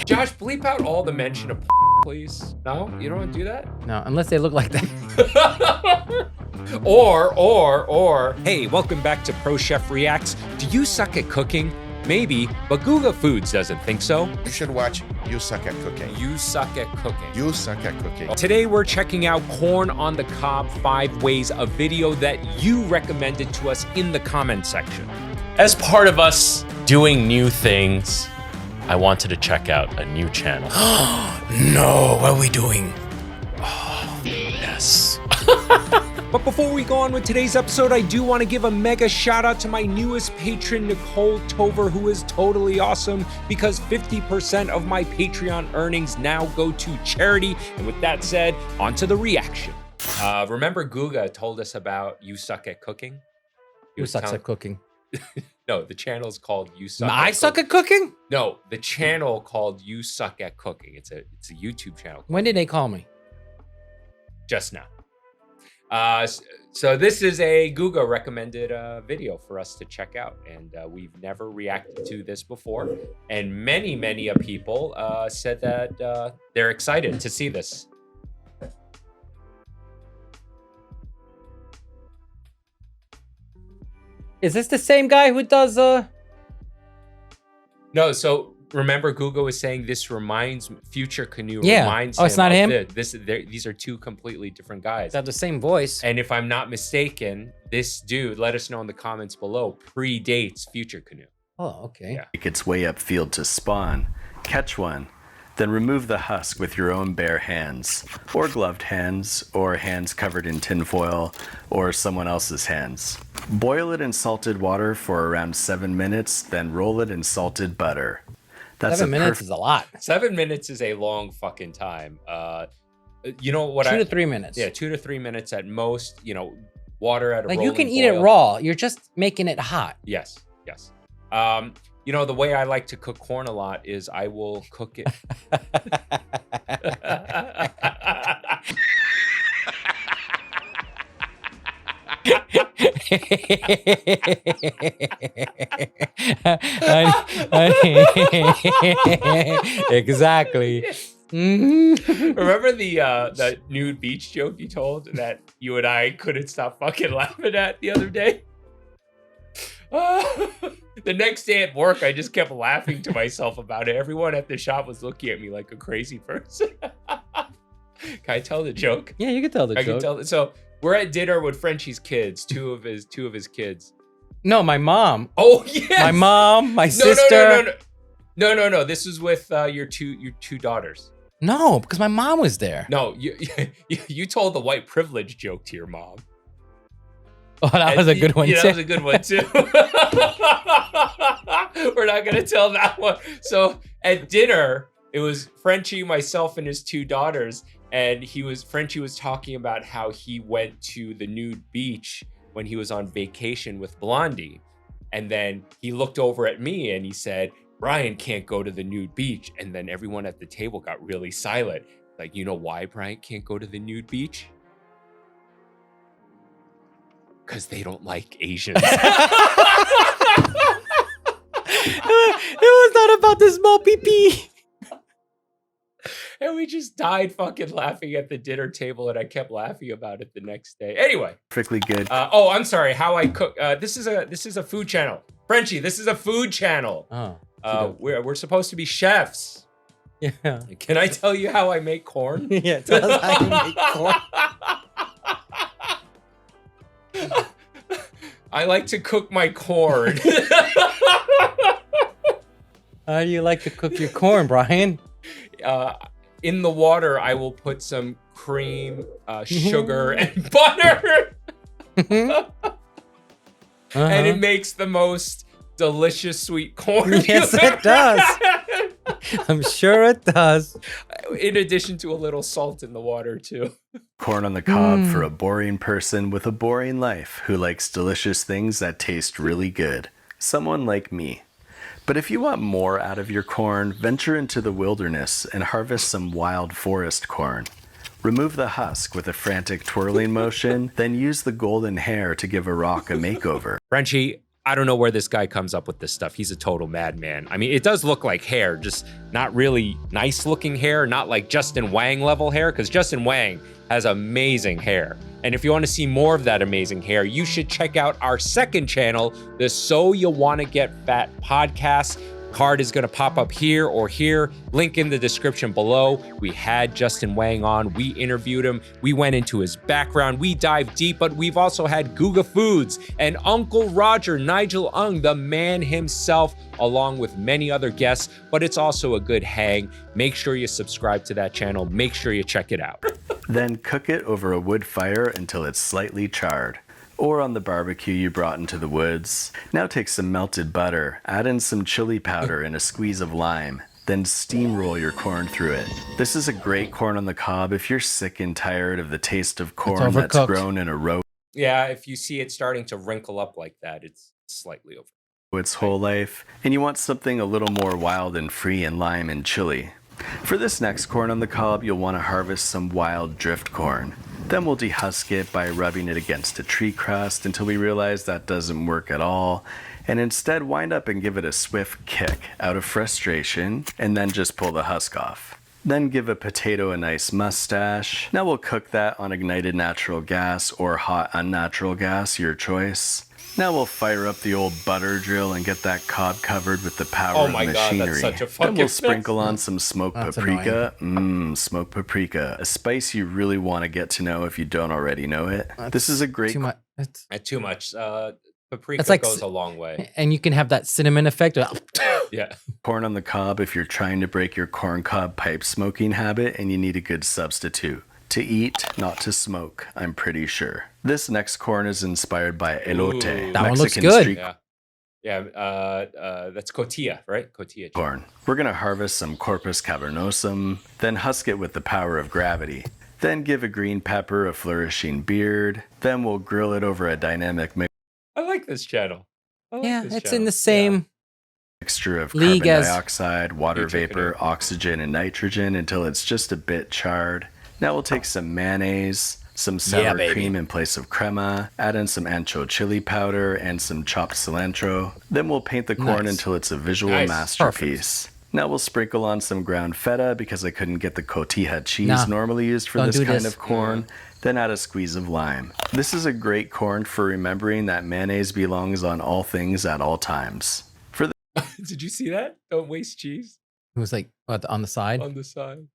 Josh, bleep out all the mention of please. No, you don't want to do that? No, unless they look like that. Or, hey, welcome back to Pro Chef Reacts. Do you suck at cooking? Maybe, but Guga Foods doesn't think so. You should watch You Suck at Cooking. You suck at cooking. You Suck at Cooking. Today we're checking out Corn on the Cob 5 Ways, a video that you recommended to us in the comment section. As part of us doing new things, I wanted to check out a new channel. No, what are we doing? Oh, yes. But before we go on with today's episode, I do want to give a mega shout out to my newest patron, Nicole Tover, who is totally awesome because 50% of my Patreon earnings now go to charity. And with that said, on to the reaction. Remember Guga told us about You Suck at Cooking? Who sucks at cooking? No, the channel's called You Suck I suck at cooking? No, the channel called You Suck at Cooking. It's a YouTube channel. When did they call me? Just now. So this is a Guga recommended video for us to check out, and we've never reacted to this before, and many people said that they're excited to see this. Is this the same guy who does No, so remember Guga was saying this reminds Future Canoe reminds it's not him? These are two completely different guys. They have the same voice. And if I'm not mistaken, this dude, let us know in the comments below, predates Future Canoe. Oh, okay. Yeah. Make its way upfield to spawn, catch one, then remove the husk with your own bare hands, or gloved hands, or hands covered in tinfoil, or someone else's hands. Boil it in salted water for around 7 minutes, then roll it in salted butter. That's 7 minutes is a lot. 7 minutes is a long fucking time. You know what? 2 to 3 minutes. Yeah, 2 to 3 minutes at most. You know, water at a like rolling you can eat boil. it raw. You're just making it hot. Yes, yes. You know, the way I like to cook corn a lot is I will cook it. Exactly. Remember the nude beach joke you told that you and I couldn't stop fucking laughing at the other day? The next day at work, I just kept laughing to myself about it. Everyone at the shop was looking at me like a crazy person. Can I tell the joke? Yeah, you can tell the joke. I can tell. So we're at dinner with Frenchy's kids, two of his kids. No, my mom. Oh yeah, my mom, my sister. No. This is with your two daughters. No, because my mom was there. No, you told the white privilege joke to your mom. Oh, that was a good one too. That was a good one too. We're not gonna tell that one. So at dinner, it was Frenchy, myself, and his two daughters, and Frenchy was talking about how he went to the nude beach when he was on vacation with Blondie, and then he looked over at me and he said, "Brian can't go to the nude beach," and then everyone at the table got really silent. Like, you know why Brian can't go to the nude beach? Because they don't like Asians. It was not about the small pee-pee. And we just died fucking laughing at the dinner table, and I kept laughing about it the next day. Anyway. Perfectly good. Oh, I'm sorry. How I cook. This is a food channel. Frenchy, this is a food channel. Oh. We're supposed to be chefs. Yeah. Can I tell you how I make corn? Yeah, tell us how you make corn. I like to cook my corn. How do you like to cook your corn, Brian? In the water, I will put some cream, sugar, and butter. And it makes the most delicious sweet corn. Yes, it does. I'm sure it does. In addition to a little salt in the water, too. Corn on the cob for a boring person with a boring life who likes delicious things that taste really good. Someone like me. But if you want more out of your corn, venture into the wilderness and harvest some wild forest corn. Remove the husk with a frantic twirling motion, then use the golden hair to give a rock a makeover. Frenchy, I don't know where this guy comes up with this stuff. He's a total madman. I mean, it does look like hair, just not really nice looking hair, not like Justin Whang level hair, because Justin Whang has amazing hair. And if you want to see more of that amazing hair, you should check out our second channel, the So You Wanna Get Fat podcast. Card is gonna pop up here or here. Link in the description below. We had Justin Whang on. We interviewed him. We went into his background. We dived deep, but we've also had Guga Foods and Uncle Roger, Nigel Ung, the man himself, along with many other guests, but it's also a good hang. Make sure you subscribe to that channel. Make sure you check it out. Then cook it over a wood fire until it's slightly charred, or on the barbecue you brought into the woods. Now take some melted butter, add in some chili powder and a squeeze of lime, then steamroll your corn through it. This is a great corn on the cob if you're sick and tired of the taste of corn that's grown in a row Yeah, if you see it starting to wrinkle up like that, it's slightly over its whole life, and you want something a little more wild and free in lime and chili. For this next corn on the cob, you'll want to harvest some wild drift corn. Then we'll dehusk it by rubbing it against a tree crust until we realize that doesn't work at all, and instead wind up and give it a swift kick out of frustration, and then just pull the husk off. Then give a potato a nice mustache. Now we'll cook that on ignited natural gas or hot unnatural gas, your choice. Now we'll fire up the old butter drill and get that cob covered with the power of machinery. God, that's such a fucking Then we'll mess. sprinkle on some smoked paprika. Smoked paprika. A spice you really want to get to know if you don't already know it. This is a great... Too much. Too much. Paprika It's like goes a long way. And you can have that cinnamon effect. Yeah. Corn on the cob if you're trying to break your corn cob pipe smoking habit and you need a good substitute. To eat, not to smoke, I'm pretty sure. This next corn is inspired by elote. Ooh. That one looks Mexican good. street That's cotija, right? Cotija. corn. We're gonna harvest some Corpus cavernosum, then husk it with the power of gravity. Then give a green pepper a flourishing beard. Then we'll grill it over a dynamic I like this channel. It's in the same mixture of league carbon as dioxide, water You check it vapor, out. oxygen, and nitrogen until it's just a bit charred. Now we'll take some mayonnaise, some sour baby. cream in place of crema, add in some ancho chili powder and some chopped cilantro. Then we'll paint the corn Nice. until it's a visual Nice. masterpiece. Now we'll sprinkle on some ground feta because I couldn't get the cotija cheese Nah, normally used for don't this do kind this. of corn. Then add a squeeze of lime. This is a great corn for remembering that mayonnaise belongs on all things at all times. For the Did you see that? Don't waste cheese It was like on the side. on the side.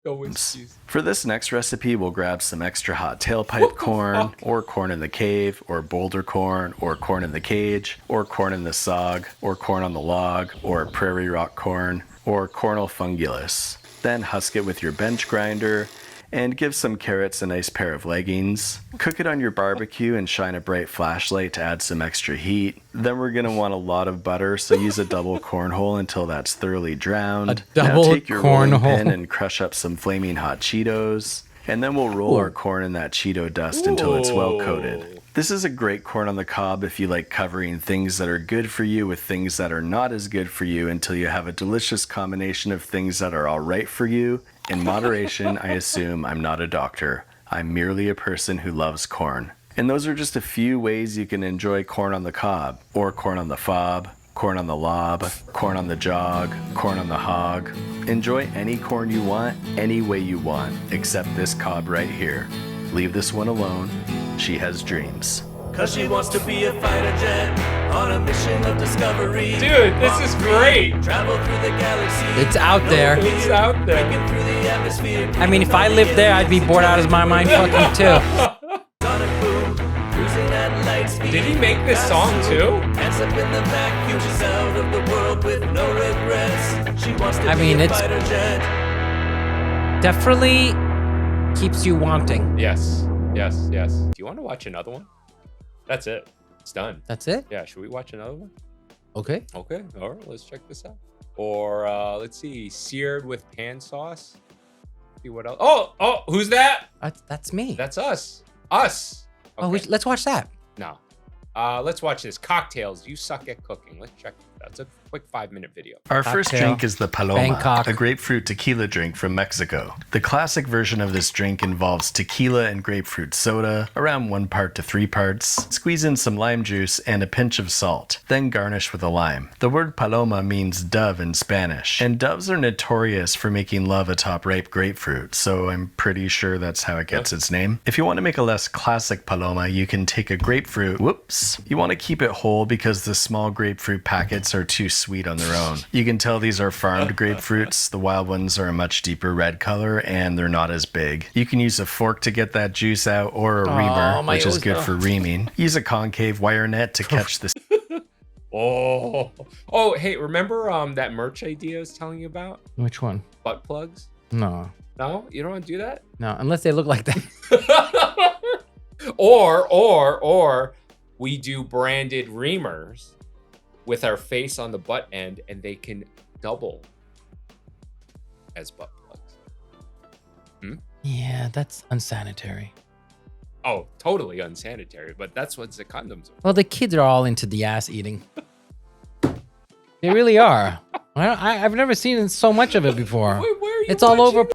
Don't waste cheese. For this next recipe, we'll grab some extra hot tailpipe corn, fuck? or corn in the cave, or boulder corn, or corn in the cage, or corn in the sog, or corn on the log, or prairie rock corn, or cornel fungulus. Then husk it with your bench grinder, and give some carrots a nice pair of leggings. Cook it on your barbecue and shine a bright flashlight to add some extra heat. Then we're gonna want a lot of butter, so use a double cornhole until that's thoroughly drowned. double now take your rolling cornhole. pin and crush up some flaming hot Cheetos. And then we'll roll our corn in that Cheeto dust until it's well coated. This is a great corn on the cob if you like covering things that are good for you with things that are not as good for you until you have a delicious combination of things that are all right for you. In moderation, I assume I'm not a doctor. I'm merely a person who loves corn. And those are just a few ways you can enjoy corn on the cob, or corn on the fob, corn on the lob, corn on the jog, corn on the hog. Enjoy any corn you want, any way you want, except this cob right here. Leave this one alone. She has dreams. Cause she wants to be a fighter jet on a mission of discovery. Dude, this is great. Travel through the galaxy. It's out there. It's out there. Breaking through the atmosphere. I mean, if I lived there, I'd be bored out of my mind fucking too. Sonic boom. Cruising at light speed. Did he make this song too? Hands up in the vacuum. She's out of the world with no regrets. She wants to I be mean, a it's- fighter jet. Definitely keeps you wanting. Yes. Do you want to watch another one? That's it. It's done. That's it? Yeah, should we watch another one? Okay. Okay, all right, let's check this out. Or let's see, seared with pan sauce. See what else? Oh, who's that? That's me. That's us. Us. Oh, Okay. let's watch that. No. Let's watch this. Cocktails. You suck at cooking. Let's check it out. It's a quick 5-minute video. Our first Cocktail. drink is the Paloma, Bangkok. a grapefruit tequila drink from Mexico. The classic version of this drink involves tequila and grapefruit soda, around 1 part to 3 parts, squeeze in some lime juice and a pinch of salt, then garnish with a lime. The word Paloma means dove in Spanish, and doves are notorious for making love atop ripe grapefruit, so I'm pretty sure that's how it gets its name. If you want to make a less classic Paloma, you can take a grapefruit. Whoops. You want to keep it whole because the small grapefruit packets are too sweet on their own. You can tell these are farmed grapefruits. The wild ones are a much deeper red color and they're not as big. You can use a fork to get that juice out or a reamer, which is good for reaming. Use a concave wire net to catch the... Oh, hey, remember that merch idea I was telling you about? Which one? Butt plugs? No. No? You don't want to do that? No, unless they look like that. or we do branded reamers with our face on the butt end and they can double as butt plugs. Yeah, that's unsanitary. Oh, totally unsanitary, but that's what the condoms are. Well, the kids are all into the ass eating. They really are. I've never seen so much of it before. Where are you It's all watching? over.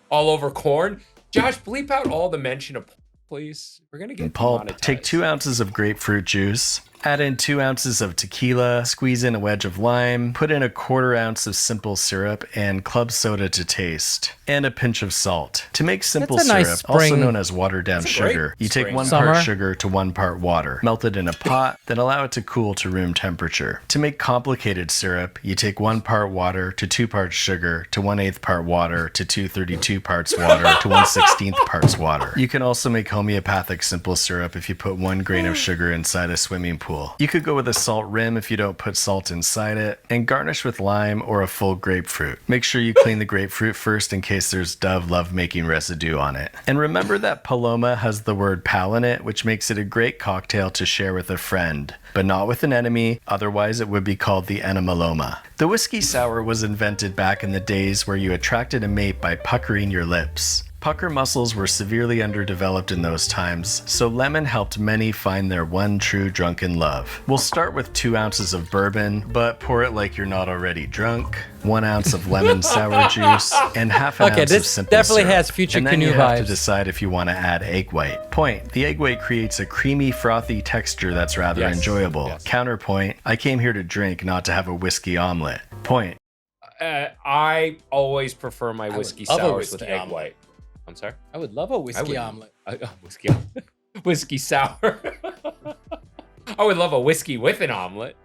All over corn. Josh, bleep out all the mention of, please. We're gonna get Pulp. demonetized. Take 2 ounces of grapefruit juice, add in 2 ounces of tequila, squeeze in a wedge of lime, put in a 1/4 ounce of simple syrup and club soda to taste, and a pinch of salt. To make simple That's a nice syrup, also spring- known as watered down That's a great sugar, you take spring. 1 Summer. part sugar to 1 part water, melt it in a pot, then allow it to cool to room temperature. To make complicated syrup, you take 1 part water to 2 parts sugar to 1/8 part water to 232 parts water to 1/16 parts water. You can also make homeopathic simple syrup if you put 1 grain of sugar inside a swimming pool. You could go with a salt rim if you don't put salt inside it, and garnish with lime or a full grapefruit. Make sure you clean the grapefruit first in case there's dove lovemaking residue on it. And remember that Paloma has the word pal in it, which makes it a great cocktail to share with a friend, but not with an enemy, otherwise it would be called the enemaloma. The whiskey sour was invented back in the days where you attracted a mate by puckering your lips. Pucker muscles were severely underdeveloped in those times, so lemon helped many find their one true drunken love. We'll start with 2 ounces of bourbon, but pour it like you're not already drunk, 1 ounce of lemon sour juice, and half an Okay, ounce of this simple definitely syrup. has future and then canoe you have to vibes. decide if you want to add egg white. Point: the egg white creates a creamy, frothy texture that's rather Yes, enjoyable. yes. Counterpoint: I came here to drink, not to have a whiskey omelet. Point: I always prefer my whiskey love a sours whiskey with egg omelet. white. I'm sorry? I would love a whiskey wouldn't. omelet. Whiskey whiskey sour. I would love a whiskey with an omelet.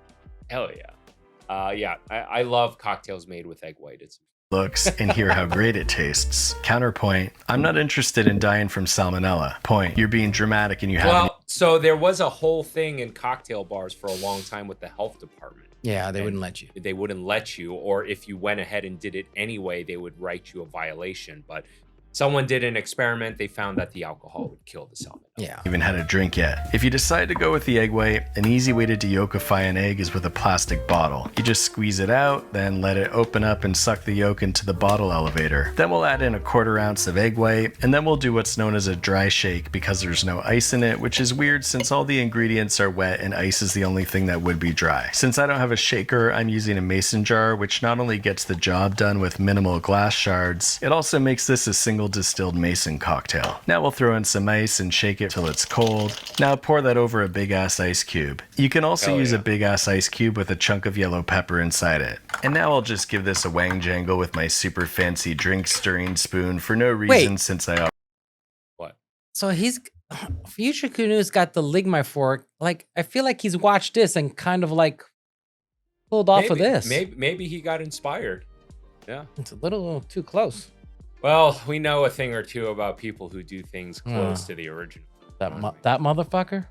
Hell yeah. Yeah, I love cocktails made with egg white. It's looks and hear how great it tastes. Counterpoint: I'm not interested in dying from salmonella. Point: you're being dramatic and you haven't. well, so there was a whole thing in cocktail bars for a long time with the health department. Yeah, they And wouldn't let you. They wouldn't let you, or if you went ahead and did it anyway, they would write you a violation. But someone did an experiment. They found that the alcohol would kill the salmonella. Yeah. Even had a drink yet. If you decide to go with the egg white, an easy way to de-yolkify an egg is with a plastic bottle. You just squeeze it out, then let it open up and suck the yolk into the bottle elevator. Then we'll add in a 1/4 ounce of egg white, and then we'll do what's known as a dry shake because there's no ice in it, which is weird since all the ingredients are wet and ice is the only thing that would be dry. Since I don't have a shaker, I'm using a mason jar, which not only gets the job done with minimal glass shards, it also makes this a single distilled mason cocktail. Now we'll throw in some ice and shake it till it's cold. Now pour that over a big ass ice cube. You can also Hell use yeah. a big ass ice cube with a chunk of yellow pepper inside it. And now I'll just give this a wang jangle with my super fancy drink stirring spoon for no reason Wait. since I What? So he's Future Canoe's got the ligma fork. Like, I feel like he's watched this and kind of like pulled off of this. Maybe he got inspired. Yeah. It's a little too close. Well, we know a thing or two about people who do things close to the original. That motherfucker.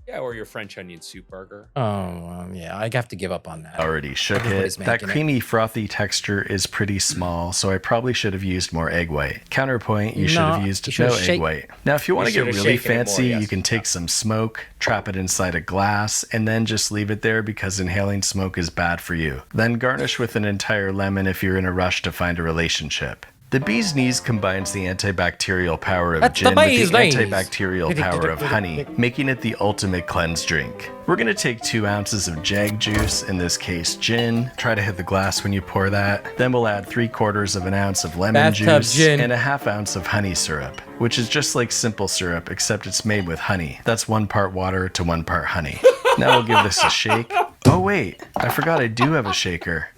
Yeah, or your French onion soup burger. Oh, yeah. I have to give up on that. already shook Everybody's it. That making it. creamy, frothy texture is pretty small, so I probably should have used more egg white. Counterpoint: you should No, have used you should no have egg white. Now, if you want to You get should have really shaken it more, fancy, yes. you can take some smoke, trap it inside a glass, and then just leave it there because inhaling smoke is bad for you. Then garnish with an entire lemon if you're in a rush to find a relationship. The bee's knees combines the antibacterial power of That's the gin with bee's the knees. antibacterial power of honey, making it the ultimate cleanse drink. We're gonna take 2 ounces of jag juice, in this case gin. Try to hit the glass when you pour that. Then we'll add 3/4 of an ounce of lemon Bathtub juice gin. and a 1/2 ounce of honey syrup, which is just like simple syrup, except it's made with honey. That's 1 part water to 1 part honey. Now we'll give this a shake. Oh wait, I forgot I do have a shaker.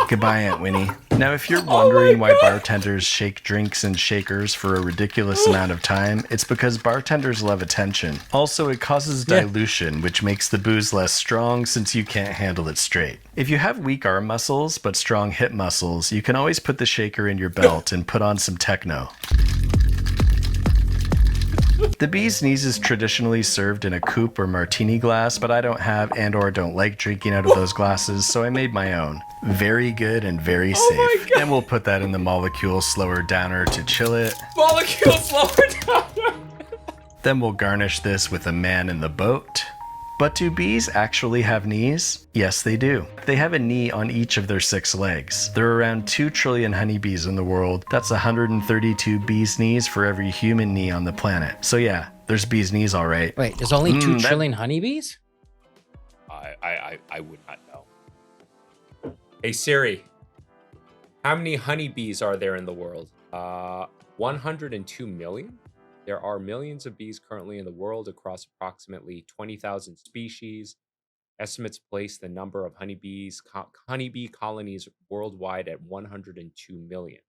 Goodbye, Aunt Winnie. Now, if you're wondering why bartenders shake drinks in shakers for a ridiculous amount of time, it's because bartenders love attention. Also, it causes dilution, which makes the booze less strong since you can't handle it straight. If you have weak arm muscles but strong hip muscles, you can always put the shaker in your belt and put on some techno. The bee's knees is traditionally served in a coupe or martini glass, but I don't have and or don't like drinking out of those glasses, so I made my own. Very good and very safe. And we'll put that in the molecule slower downer to chill it. Molecule slower down. Then we'll garnish this with a man in the boat. But do bees actually have knees? Yes, they do. They have a knee on each of their 6 legs. There are around 2 trillion honeybees in the world. That's 132 bees' knees for every human knee on the planet. So yeah, there's bees' knees all right. Wait, there's only 2 trillion honeybees? I would not know. Hey Siri, how many honeybees are there in the world? 102 million? There are millions of bees currently in the world across approximately 20,000 species. Estimates place the number of honeybee colonies worldwide at 102 million.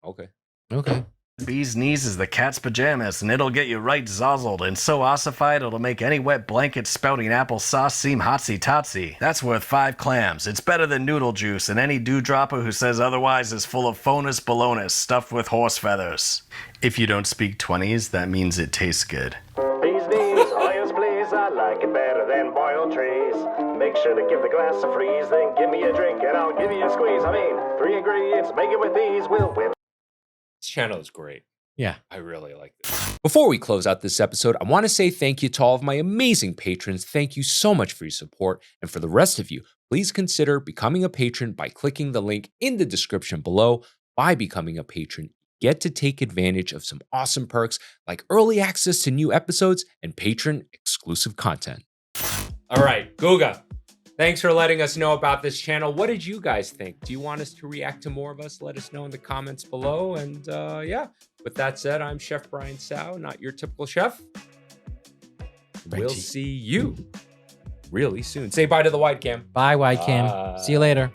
Okay. Okay. Bee's knees is the cat's pajamas, and it'll get you right zozzled and so ossified it'll make any wet blanket spouting applesauce seem hotsy-totsy. That's worth 5 clams. It's better than noodle juice, and any dewdropper who says otherwise is full of phonus balonus stuffed with horse feathers. If you don't speak 20s, that means it tastes good. Bees knees, oh yes please, I like it better than boiled trees. Make sure to give the glass a freeze, then give me a drink and I'll give you a squeeze. I mean, 3 ingredients, make it with these, we'll whip. This channel is great. Yeah. I really like this. Before we close out this episode, I want to say thank you to all of my amazing patrons. Thank you so much for your support. And for the rest of you, please consider becoming a patron by clicking the link in the description below. By becoming a patron, you get to take advantage of some awesome perks like early access to new episodes and patron exclusive content. All right, Guga. Thanks for letting us know about this channel. What did you guys think? Do you want us to react to more of us? Let us know in the comments below. And yeah, with that said, I'm Chef Brian Tsao, not your typical chef. We'll see you really soon. Say bye to the wide cam. Bye, Wide Cam. See you later.